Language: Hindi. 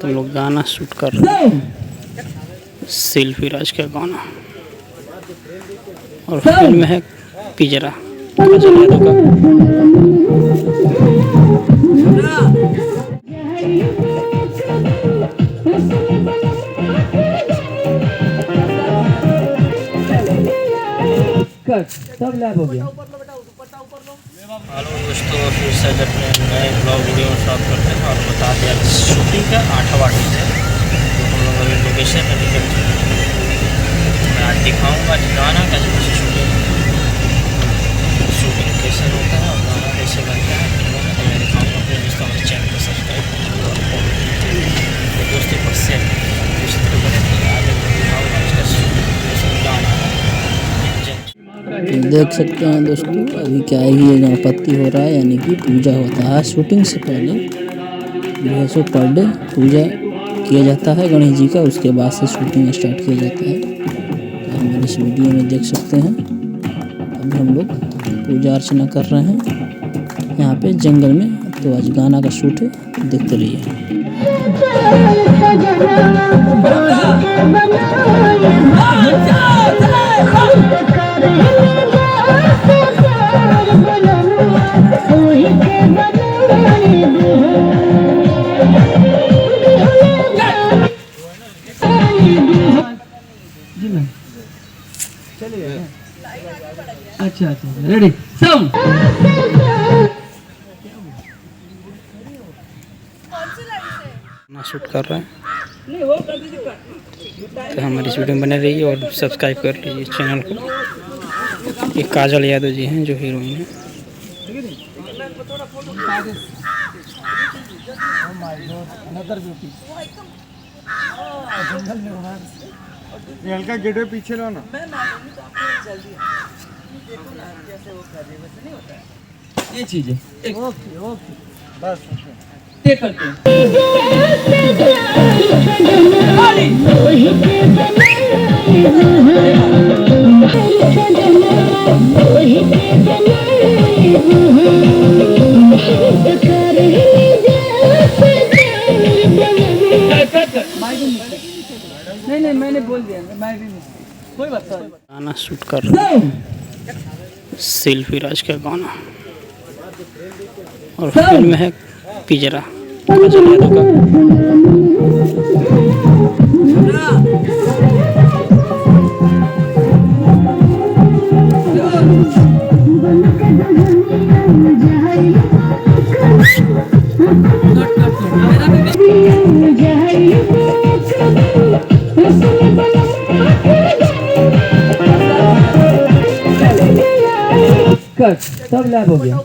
तुम लोग गाना शूट कर रहे हैं, सेल्फी राज का गाना। और फिल्म है पिंजरा काजल यादव का। सब लैब हो गया। हेलो दोस्तों, फिर से अपने नए ब्लॉग वीडियो में स्वागत करते हैं। और बता दें आज शूटिंग का 8वां दिन है, तो हम लोग अभी लोकेशन में निकल चुके हैं। मैं आज दिखाऊंगा आज गाना का कैसे शूटिंग कैसे होता है और गाना कैसे बनता है, तो मैं दिखाऊँगा। अपने दोस्तों हमारे चैनल को सब्सक्राइब दोस्तों पर शेयर गाना है। देख सकते हैं दोस्तों, अभी क्या है, ये गणपति हो रहा है, यानी कि पूजा होता है। शूटिंग से पहले जो पर डे पूजा किया जाता है गणेश जी का, उसके बाद से शूटिंग स्टार्ट किया जाता है। तो हमारे इस वीडियो में देख सकते हैं अभी हम लोग पूजा अर्चना कर रहे हैं यहाँ पे जंगल में। तो आज गाना का शूट है, देखते रहिए। अच्छा अच्छा, रेडी सब ना शूट कर रहे हैं। तो हमारी इस वीडियो में बने रहिए और सब्सक्राइब कर लीजिए चैनल को। ये काजल यादव जी हैं जो हीरोइन है। हल्का गेटवे पीछे लो ना। ये चीज है। ओके ओके बस ये करते हैं। नहीं मैंने बोल दिया, मैं भी कोई बात नहीं। गाना शूट कर रहे हैं, सेल्फी राज का गाना। और फिल्म है पिंजरा काजल यादव का। सब लैब हो गया।